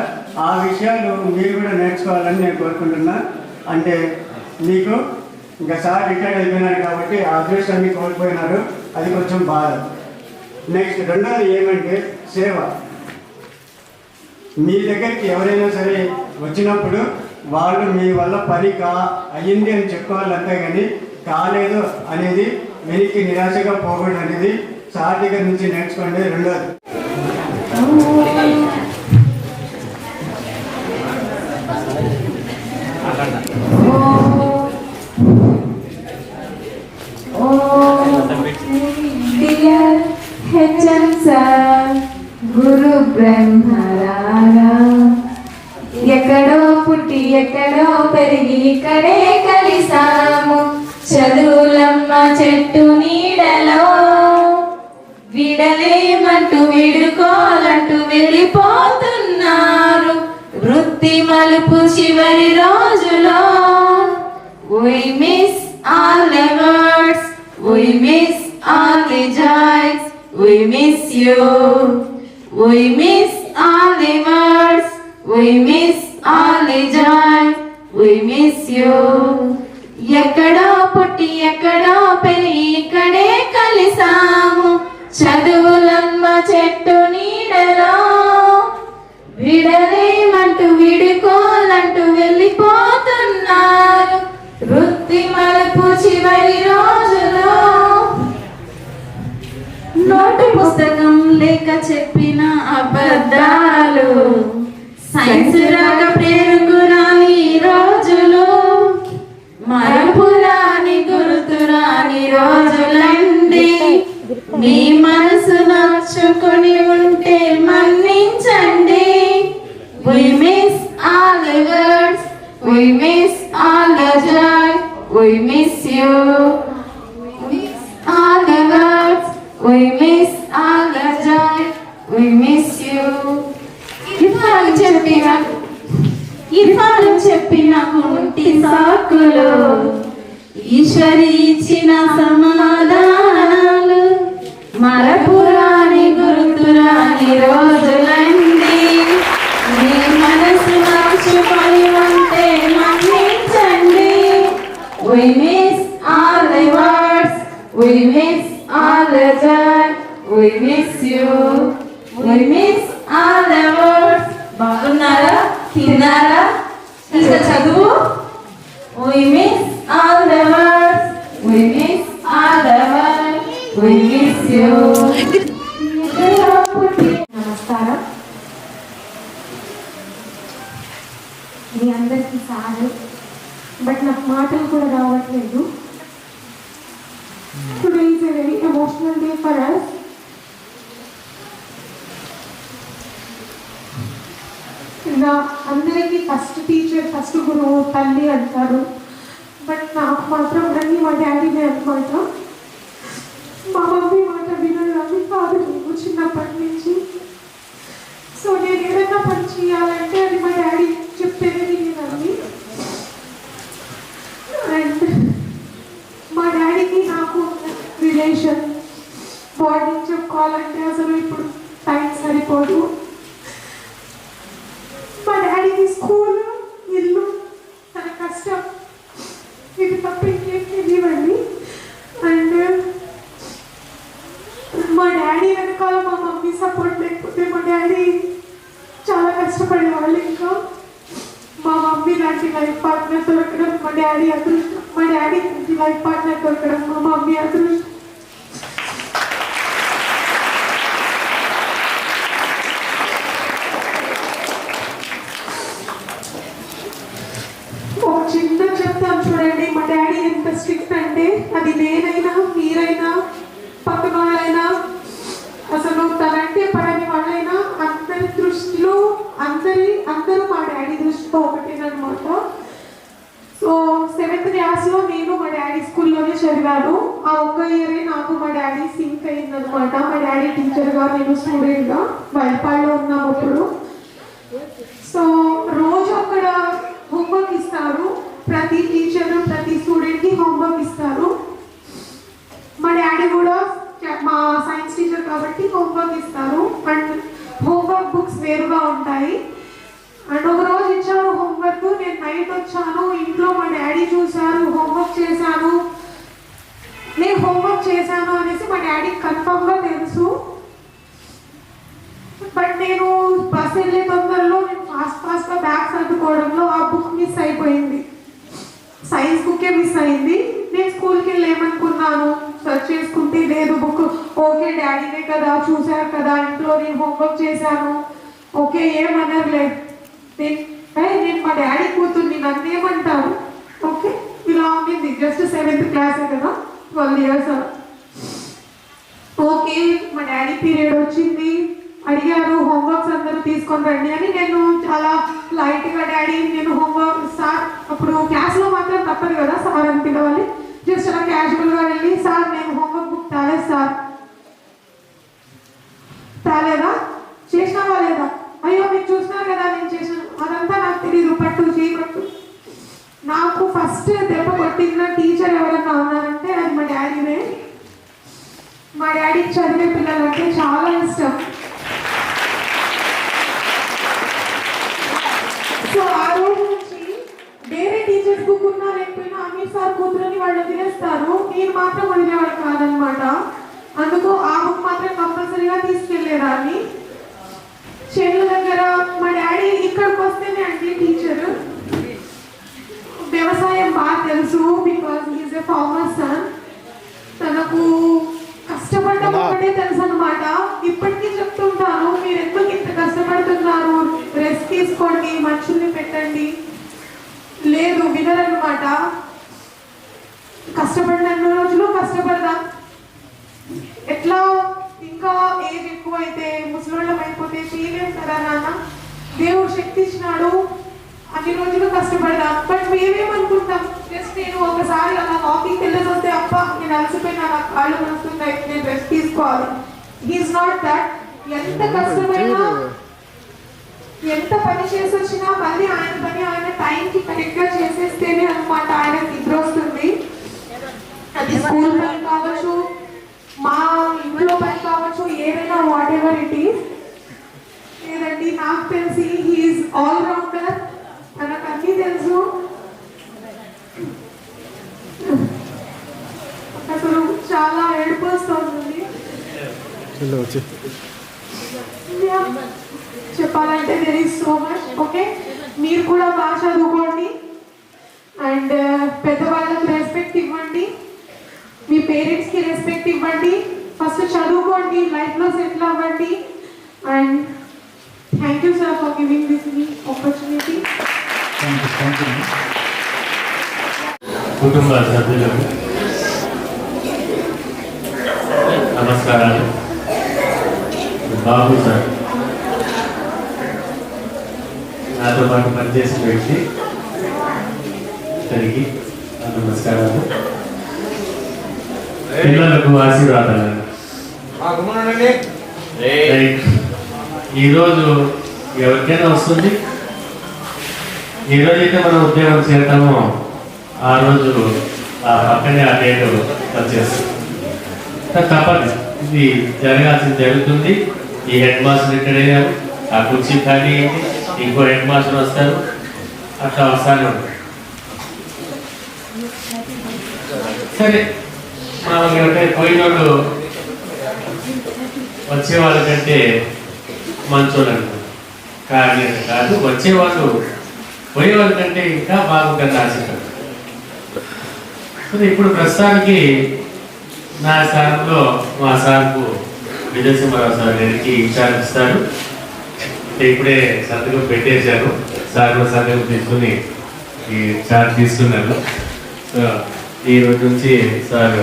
ఆ విషయాలు మీరు కూడా నేర్చుకోవాలని నేను కోరుకుంటున్నా. అంటే మీకు ఇంకా సార్ రిటైర్డ్ అయిపోయినారు కాబట్టి ఆ అదృష్టాన్ని కోల్పోయినారు, అది కొంచెం బాధ. నెక్స్ట్ రెండోది ఏమంటే సేవ. మీ దగ్గరికి ఎవరైనా సరే వచ్చినప్పుడు వాళ్ళు మీ వల్ల పని అయ్యింది అని చెప్పుకోవాలి, అంతే కానీ కాలేదు అనేది వెనక్కి నిరాశగా పోకూడదు అనేది సార్ దగ్గర నుంచి నేర్చుకోండి. రెండోది గురు బ్రహ్మరారా ఎక్కడో పుట్టి ఎక్కడో పెరిగి ఇక్కడే కలిసాము. చదువులమ్మ చెట్టు నీడలో విడలేమంటూ విడుకోలంటూ వెళ్ళిపోతున్నారు. వృత్తి మలుపు చివరి రోజులో we miss all the words, we miss all the joys, we miss you, we miss all the words, we miss all the joy, we miss you. ఎక్కడో పుట్టి ఎక్కడో పెరిగి ఇక్కడే కలిసాము. చదువులమ్మ చెట్టు నీడలో విడలేమంటూ విడుకోలంటూ వెళ్ళిపోతున్నారు. వృత్తి మలుపు చివరి రోజులో నోటు పుస్తకం లేక చెప్పిన అబద్ధాలు సైన్స్ రాక పేరుకురాని రోజులు మరపురాని గుర్తురాని రోజులండి మీ మనసు నచ్చుకొని ఉంటే మన్నించండి. We miss all the words, we miss all the joy, we miss you. All the words, we miss all the joy, we miss you. ఇఫాలు చెప్పిన కుంటి సాకులు ఈశ్వరి ఇచ్చిన సమాధానాలు మరపురాని గుర్తురాని రోజులండి మీ మనసు నచ్చుకొని ఉంటే మన్నించండి. We miss all the words, we miss all the joy, we miss you. We miss all the words. బాగున్నారా? తిన్నారా? ఇంకా చదువు. We miss all the words, we miss all the words, we miss you. నమస్కారం. మీ అందరికీ sir, but నాకు మాటలు కూడా రావట్లేదు. Today is a very emotional day for us. ఇంకా అందరికీ ఫస్ట్ టీచర్, ఫస్ట్ గురువు తల్లి అంటారు, బట్ నాకు మాత్రం అన్నీ మా డాడీనే అనమాట. మా మమ్మీ మాట వినడానికి కాదు నేను చిన్నప్పటి నుంచి. సో నేను ఏదైనా పని చేయాలంటే అది మా డాడీ చెప్తేనే వినేదాన్ని. అండ్ మా డాడీకి నాకు రిలేషన్ బాండింగ్ చెప్పుకోవాలంటే అసలు ఇప్పుడు టైం సరిపోదు. మా డాడీకి స్కూల్, ఇల్లు, తన కష్టం ఇది తప్ప ఇంకేం తెలియవండి. అండ్ మా డాడీ వెనకాల మా మమ్మీ సపోర్ట్ లేకపోతే మా డాడీ చాలా కష్టపడేవాళ్ళు. ఇంకా మా మమ్మీ లాంటి లైఫ్ పార్ట్నర్ దొరకడం మా డాడీ అదృష్టం, మా డాడీ లాంటి లైఫ్ పార్ట్నర్ దొరకడం మా మమ్మీ అదృష్టం. ఒక చిన్న చెప్తాను చూడండి, మా డాడీ ఎంత స్ట్రిక్ట్ అంటే అది నేనైనా మీరైనా పక్కన వాళ్ళైనా అసలు తనంటే పడని వాళ్ళైనా అందరి దృష్టిలో అందరూ మా డాడీ దృష్టిలో ఒకటేనమాట. సో 7th క్లాస్లో నేను మా డాడీ స్కూల్లోనే చదివాను. ఆ ఒక్క ఇయరే నాకు మా డాడీ సింక్ అయిందనమాట. మా డాడీ టీచర్గా, నేను స్టూడెంట్గా వైపాల్లో ఉన్నాము అప్పుడు. సో రోజు అక్కడ హోంవర్క్ ఇస్తారు, ప్రతి టీచర్ ప్రతి స్టూడెంట్కి హోంవర్క్ ఇస్తారు. మా డాడీ కూడా మా సైన్స్ టీచర్ కాబట్టి హోంవర్క్ ఇస్తారు. అండ్ హోంవర్క్ బుక్స్ వేరుగా ఉంటాయి. అండ్ ఒక రోజు ఇచ్చారు హోంవర్క్, నేను నైట్ వచ్చాను ఇంట్లో, మా డాడీ చూశారు హోంవర్క్ చేశాను, నేను హోంవర్క్ చేశాను అనేసి మా డాడీకి కన్ఫర్మ్గా తెలుసు. బట్ నేను బస్ వెళ్ళే తొందరలో నేను ఫాస్ట్గా బ్యాగ్ సర్దుకోవడంలో ఆ బుక్ మిస్ అయిపోయింది. సైన్స్ బుక్కే మిస్ అయింది. నేను స్కూల్కి వెళ్ళి ఏమనుకున్నాను, సర్చ్ చేసుకుంటే లేదు బుక్. ఓకే డాడీనే కదా, చూశారు కదా ఇంట్లో నేను హోంవర్క్ చేశాను, ఓకే ఏమనర్లేదు. నేను మా డాడీ కూతుర్ని, నన్ను ఏమంటారు, ఓకే ఇలా ఉండింది. జస్ట్ 7th క్లాసే కదా, 12 years. ఓకే మా డాడీ పీరియడ్ వచ్చింది, అడిగారు హోంవర్క్స్ అందరూ తీసుకొని రండి అని. నేను చాలా లైట్గా డాడీ నేను హోంవర్క్ సార్, అప్పుడు క్లాస్లో మాత్రం తప్పదు కదా సార్ అని పిలవాలి, జస్ట్ అలా క్యాజువల్గా వెళ్ళి సార్ నేను హోంవర్క్ బుక్ తేలేదు సార్. తేలేదా? చేసినావా లేదా? అయ్యో మీరు చూసినారు కదా నేను చేసాను, అదంతా నాకు తెలియదు, పట్టు చేయబట్టు. నాకు ఫస్ట్ దెబ్బ కొట్టిన టీచర్ ఎవరన్నా ఉన్నారంటే అది మా డాడీనే. మా డాడీకి చదివే పిల్లలంటే చాలా ఇష్టం. సో ఆ రోజు నుంచి వేరే టీచర్స్ బుక్ ఉన్నా లేకపోయినా అమీర్ సార్ కూతురని వాళ్ళు వదిలేస్తారు, నేను మాత్రం వదిలేవాడు కాదనమాట. అందుకు ఆ బుక్ మాత్రం కంపల్సరీగా తీసుకెళ్లేదాన్ని. చెల్లు దగ్గర మా డాడీ ఇక్కడికి వస్తేనే అండి టీచర్, వ్యవసాయం బాగా తెలుసు because is a farmer son. తనకు కష్టపడ్డం ఒకటే ఒకటే తెలుసు అనమాట. ఇప్పటికీ చెప్తుంటాను, మీరు ఎందుకు ఇంత కష్టపడుతున్నారు, రెస్ట్ తీసుకోండి, మనుషుల్ని పెట్టండి. లేదు, వినరన్నమాట. కష్టపడిన రోజులు కష్టపడదాం. ఎట్లా ఇంకా ఏజ్ ఎక్కువ అయితే ముసలిళ్ళం అయిపోతే చేయలేం కదా నాన్న. దేవుడు శక్తి ఇచ్చినాడు, అన్ని రోజులు కష్టపడదాం. బట్ మేమేమనుకుంటాం, జస్ట్ నేను ఒకసారి అలా వాకింగ్ వెళ్ళేసి వస్తే అప్ప నేను అలసిపోయినా, నాకు కాళ్ళు వస్తున్నాయి, నేను రెస్ట్ తీసుకోవాలి. He's not that. ఎంత కష్టమైనా, ఎంత పని చేసి వచ్చినా మళ్ళీ ఆయన పని ఆయన టైంకి కరెక్ట్గా చేసేస్తేనే అనమాట ఆయన నిద్ర వస్తుంది. అది స్కూల్ పని కావచ్చు, మా ఇంట్లో పని కావచ్చు, ఏదైనా వాట్ ఎవర్ ఇట్ ఈస్. లేదండి, నాకు తెలిసి హీఈస్ ఆల్ రౌండర్, తనకు అన్నీ తెలుసు. అసలు చాలా ఏడుపు వస్తుంది. చెప్పాలంటే there is so much. Okay, మీరు కూడా బాగా చదువుకోండి అండ్ పెద్దవాళ్ళకి రెస్పెక్ట్ ఇవ్వండి, మీ పేరెంట్స్కి రెస్పెక్ట్ ఇవ్వండి. ఫస్ట్ చదువుకోండి, లైఫ్లో సెటిల్ అవ్వండి. And thank you sir for giving this me opportunity. కుటుంబ సభ్యులకు నమస్కారాలు. బాబు సార్ నాతో పాటు పనిచేసిన వ్యక్తి, ఇతనికి నమస్కారాలు. పిల్లలకు ఆశీర్వాదాలు. ఈరోజు ఎవరికైనా వస్తుంది. ఈరోజైతే మనం ఉద్యోగం చేరతామో ఆ రోజు ఆ పక్కనే ఆ డేట్ వచ్చేస్తుంది. తప్పదు, ఇది జరగాల్సింది జరుగుతుంది. ఈ హెడ్ మాస్టర్ రిటైర్ అయ్యారు, ఆ కుర్చీ ఖాళీ అయింది, ఇంకో హెడ్ మాస్టర్ వస్తారు, అట్లా వస్తానే ఉంటుంది. సరే, మామూలుగా అంటే పోయినోళ్ళు వచ్చేవాళ్ళ కంటే మంచోళ్ళు అనుకుంటారు. కానీ కాదు, వచ్చేవాళ్ళు పోయేవాళ్ళ కంటే ఇంకా బాగుంటుంది ఆశిస్తారు. ఇప్పుడు ప్రస్తుతానికి నా స్థానంలో మా సార్కు విజయసింహారావు సార్ గారికి ఇన్ఛార్జ్ ఇస్తారు. ఇప్పుడే సంతకం పెట్టేశారు, సార్ సంతకం తీసుకుని ఈ చార్జ్ తీసుకున్నారు. సో ఈ రోజు నుంచి సార్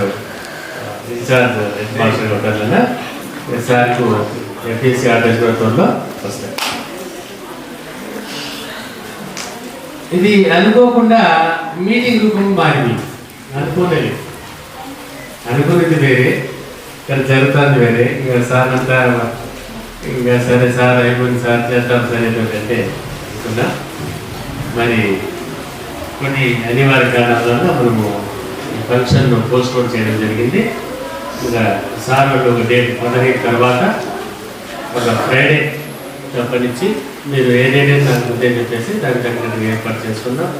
ఇన్ఛార్జ్ హెడ్ మాస్టర్ ఉంటారు. సార్కు ఎంపీసీ అధ్యక్షులతో వస్తాయి. ఇది అనుకోకుండా మీటింగ్ రూపం మారింది. అనుకునేది వేరే, ఇక్కడ జరుగుతుంది వేరే. ఇంకా సార్ అంతా ఇంకా సరే సార్ అయిపోయింది, సార్ చేద్దాం సరే అంటే అనుకున్నా. మరి కొన్ని అనివార్య కారణాల వల్ల మనము ఫంక్షన్ పోస్ట్పోన్ చేయడం జరిగింది. ఇంకా సార్ వాళ్ళు ఒక డేట్ 15 తర్వాత ఒక ఫ్రైడే తప్పనిచ్చి మీరు ఏదైనా నాకు ముందే చెప్పేసి దానికి తగ్గట్టు ఏర్పాటు చేసుకున్నాం.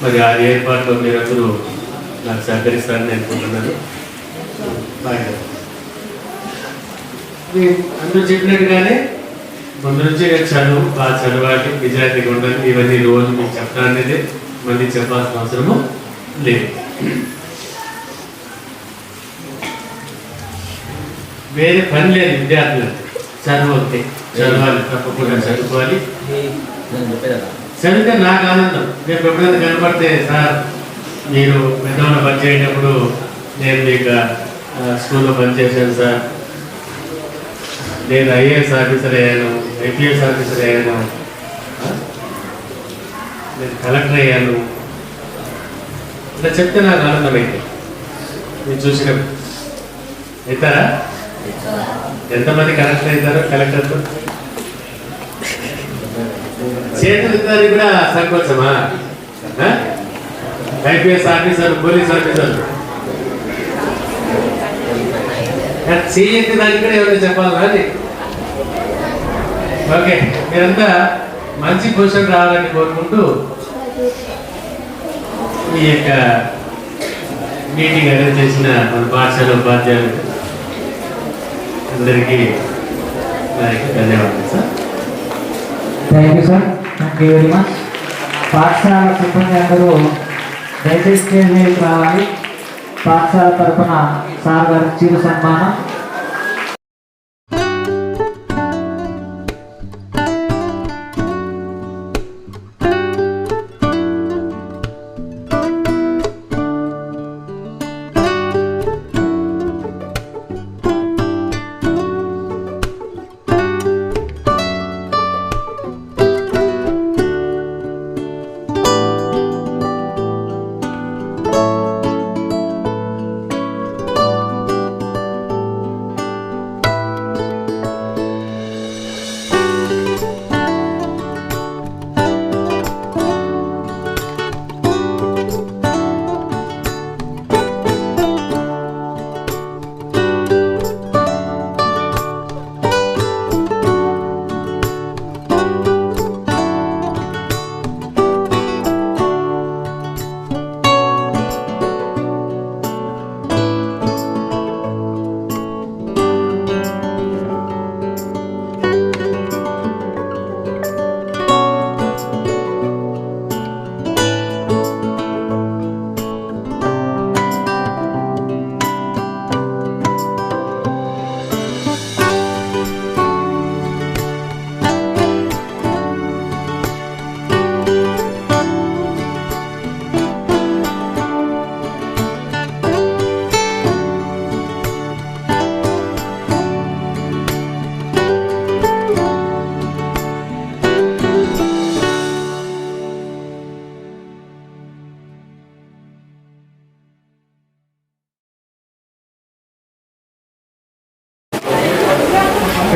మరి ఆ ఏర్పాట్లో మీరందరూ నాకు సహకరిస్తారని అనుకుంటున్నాను. బాగా అందరూ చెప్పినట్టుగానే ముందు నుంచి చదువు బాగా చదవాలి, నిజాయితీగా ఉండాలి. ఇవన్నీ రోజు మీకు చెప్పడం అనేది మళ్ళీ చెప్పాల్సిన అవసరము లేదు. వేరే పని లేదు విద్యార్థులకు. చదవద్దే, చదవాలి, తప్పకుండా చదువుకోవాలి. చదివితే నాకు ఆనందం. రేపు ఎప్పుడైనా కనపడితే సార్ మీరు పెద్దవాళ్ళు పనిచేసేటప్పుడు నేను మీకు స్కూల్లో పనిచేశాను సార్, నేను ఐఏఎస్ ఆఫీసర్ అయ్యాను, ఐపీఎస్ ఆఫీసర్ అయ్యాను, నేను కలెక్టర్ అయ్యాను, ఇట్లా చెప్తే నాకు ఆనందమైంది. మీరు చూసినప్పుడు అవుతారా? ఎంతమంది కలెక్టర్ అవుతారో? కలెక్టర్తో చేతులు ఇద్దరికి కూడా సంకోచమా? ఐపీఎస్ ఆఫీసర్, పోలీస్ ఆఫీసర్ చేయెత్తి దానికి కూడా ఎవరైనా చెప్పాలా అని. ఓకే, మీరంతా మంచి పొజిషన్ రావాలని కోరుకుంటూ ఈ యొక్క మీటింగ్ అరేంజ్ చేసిన మన పాఠశాల ఉపాధ్యాయులు అందరికీ ధన్యవాదాలు sir. Thank you sir, thank you very much. పాఠశాల సిబ్బంది అందరూ దయచేసి స్టేజ్ మీదకి రావాలి. పాఠశాల తరఫున సార్ గారికి చిరు సన్మానం.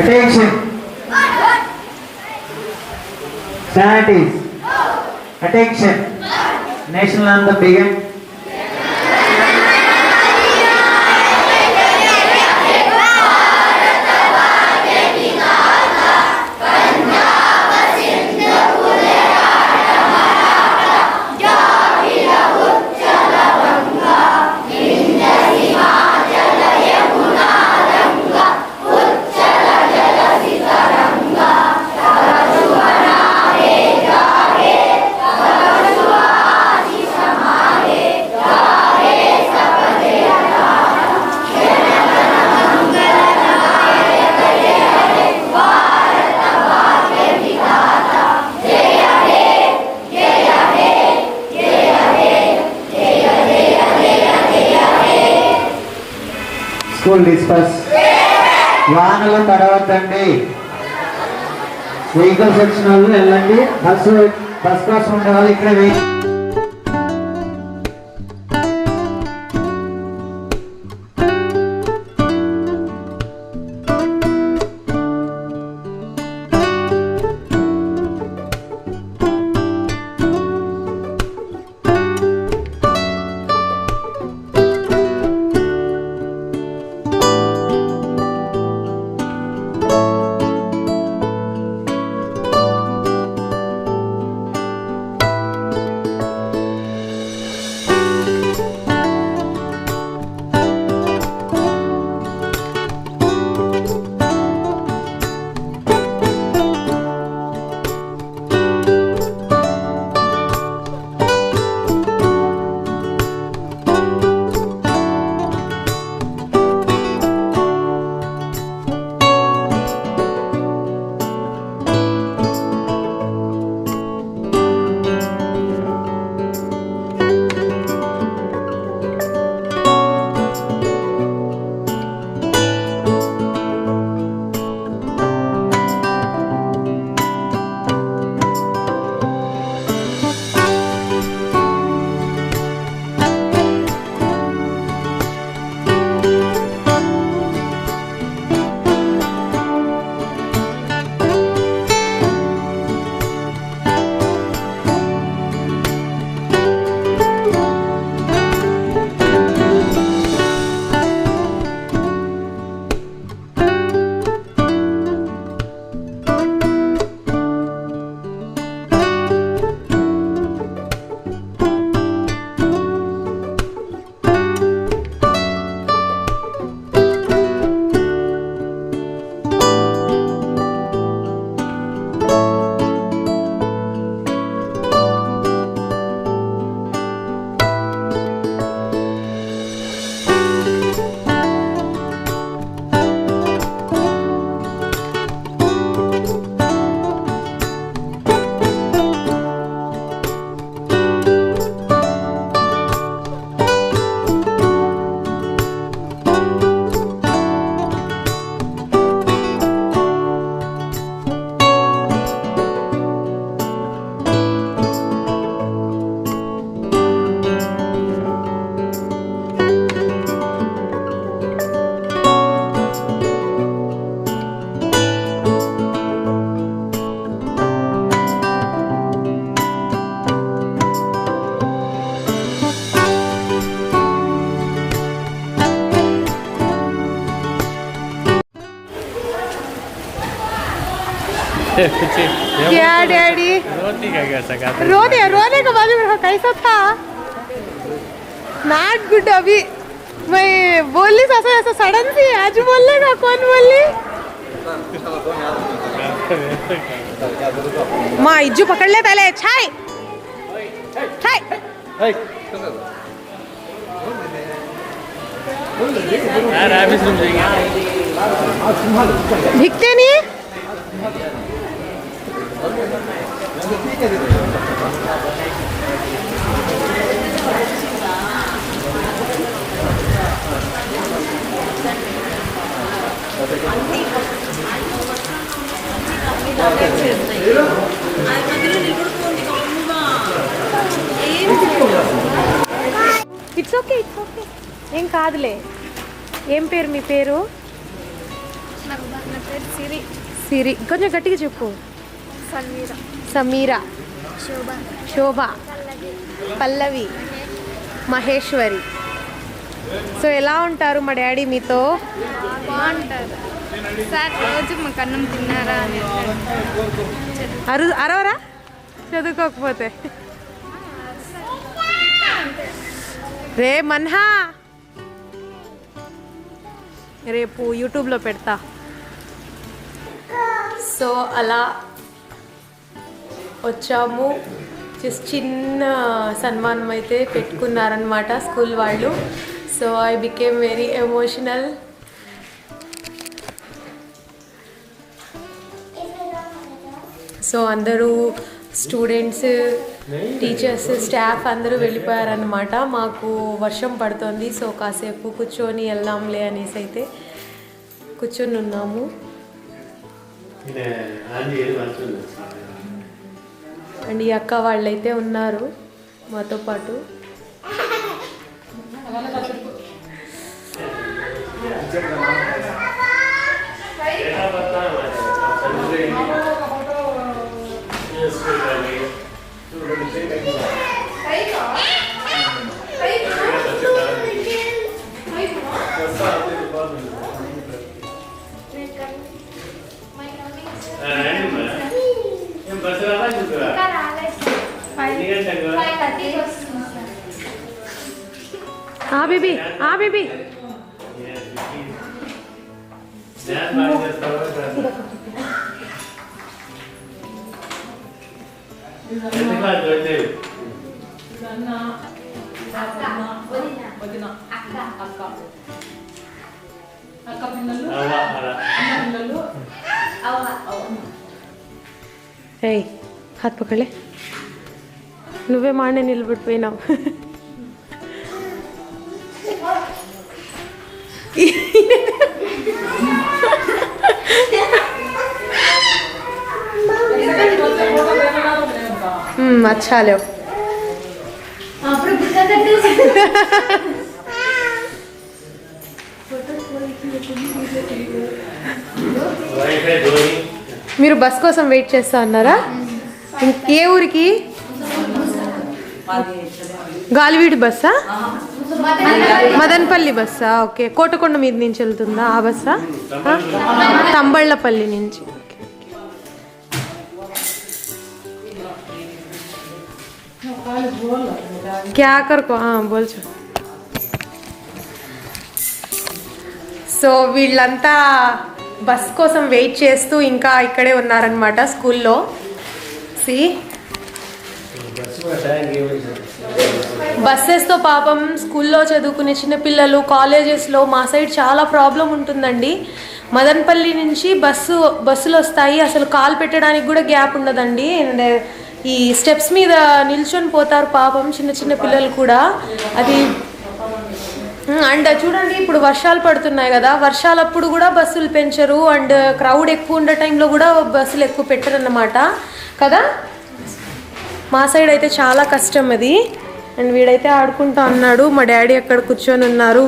Attention. Standing. Attention. National anthem begin. School disperse. వాహనాలు తడవద్దండి. వెహికల్స్ వచ్చిన వాళ్ళు వెళ్ళండి. బస్ క్లాస్ ఉండే వాళ్ళు ఇక్కడ వెయిట్. क्या डैडी रोटी का कैसा गाता रोने का बाद में कैसा था नॉट गुड अभी मैं बोली ऐसा ऐसा सडन सी आज बोलने का कौन बोली माँ इज्जू पकड़ ले पहले छाई छाई दिखते नहीं ఇట్స్ ఓకే ఏం కాదులే ఏం పేరు మీ పేరు నా పేరు సిరి. సిరి, కొంచెం గట్టిగా చెప్పు. సమీరా. సమీరా. శోభ. శోభ. పల్లవి. మహేశ్వరి. సో ఎలా ఉంటారు మా డాడీ మీతో? బాగుంటారు సార్. రోజు మాకు అన్నం తిన్నారా అని అరవరా చదువుకోకపోతే? రే మన్హా, రేపు యూట్యూబ్లో పెడతా. సో అలా వచ్చాము. జస్ట్ చిన్న సన్మానం అయితే పెట్టుకున్నారనమాట స్కూల్ వాళ్ళు. So I became very emotional. So అందరూ స్టూడెంట్స్, టీచర్స్, స్టాఫ్ అందరూ వెళ్ళిపోయారనమాట. మాకు వర్షం పడుతుంది. సో కాసేపు కూర్చొని వెళ్దాంలే అనేసి అయితే కూర్చొని ఉన్నాము. అండ్ ఈ అక్క వాళ్ళైతే ఉన్నారు మాతో పాటు. బేబీ, బేబీ హాత్ పక్కలే. నువ్వే మాడే నిలబడిపోయినావు. अच्छा लो. మీరు బస్ కోసం వెయిట్ చేస్తా అన్నారా? ఏ ఊరికి? గాలివీడి బస్సా? మదనపల్లి బస్సా? ఓకే. కోటకొండ మీద నుంచి వెళ్తుందా ఆ బస్సా? తంబళ్ళపల్లి నుంచి. क्या कर को बोल. సో వీళ్ళంతా బస్ కోసం వెయిట్ చేస్తూ ఇంకా ఇక్కడే ఉన్నారనమాట స్కూల్లో. బస్సెస్తో పాపం స్కూల్లో చదువుకునే చిన్నపిల్లలు, కాలేజెస్లో మా సైడ్ చాలా ప్రాబ్లం ఉంటుందండి. మదనపల్లి నుంచి బస్సులు వస్తాయి, అసలు కాలు పెట్టడానికి కూడా గ్యాప్ ఉండదండి. అండ్ ఈ స్టెప్స్ మీద నిల్చొని పోతారు పాపం చిన్న చిన్న పిల్లలు కూడా. అది అండ్ చూడండి, ఇప్పుడు వర్షాలు పడుతున్నాయి కదా, వర్షాలప్పుడు కూడా బస్సులు పెంచరు. అండ్ క్రౌడ్ ఎక్కువ ఉండే టైంలో కూడా బస్సులు ఎక్కువ పెట్టరు అన్నమాట కదా. మా సైడ్ అయితే చాలా కష్టం అది. అండ్ వీడైతే ఆడుకుంటా అన్నాడు, మా డాడీ అక్కడ కూర్చొని ఉన్నారు.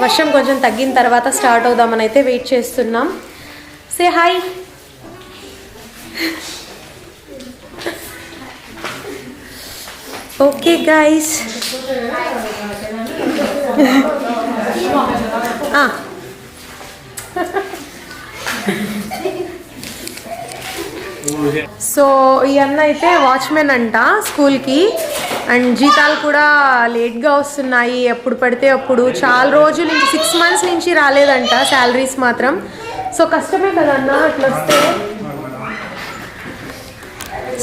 వర్షం కొంచెం తగ్గిన తర్వాత స్టార్ట్ అవుదామని అయితే వెయిట్ చేస్తున్నాం. Say hi. Okay guys, so ఈ అన్న అయితే వాచ్మెన్ అంట స్కూల్కి. అండ్ జీతాలు కూడా లేట్గా వస్తున్నాయి, ఎప్పుడు పడితే అప్పుడు. చాలా రోజుల నుంచి 6 months నుంచి రాలేదంట శాలరీస్ మాత్రం. సో కష్టమే కదన్నా అట్లా వస్తే.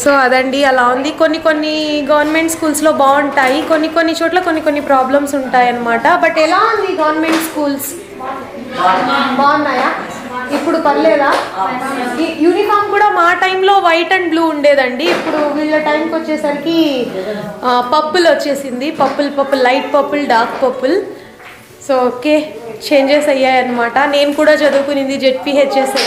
సో అదండి, అలా ఉంది. కొన్ని గవర్నమెంట్ స్కూల్స్లో బాగుంటాయి, కొన్ని చోట్ల కొన్ని ప్రాబ్లమ్స్ ఉంటాయి అన్నమాట. బట్ ఎలా ఉంది గవర్నమెంట్ స్కూల్స్? బాగున్నాయా? ఇప్పుడు పర్లేదా? యూనిఫామ్ కూడా మా టైంలో వైట్ అండ్ బ్లూ ఉండేదండి. ఇప్పుడు వీళ్ళ టైంకి వచ్చేసరికి పర్పుల్ వచ్చేసింది. Purple, light purple, dark purple. So okay, changes అయ్యాయన్నమాట. నేను కూడా చదువుకునింది జెడ్పీహెచ్ఎస్.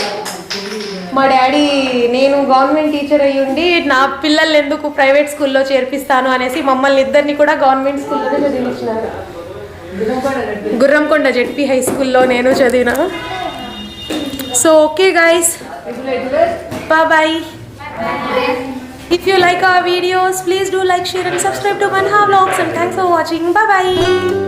మా డాడీ, నేను గవర్నమెంట్ టీచర్ అయ్యి ఉండి నా పిల్లల్ని ఎందుకు ప్రైవేట్ స్కూల్లో చేర్పిస్తాను అనేసి మమ్మల్ని ఇద్దరిని కూడా గవర్నమెంట్ స్కూల్లోనే చదివించినారు. గుర్రంకొండ జెడ్పీ హై స్కూల్లో నేను చదివిన. So okay guys, bye bye. If you like our videos, please do like, share and subscribe to Manha Vlogs, and thanks for watching. Bye bye.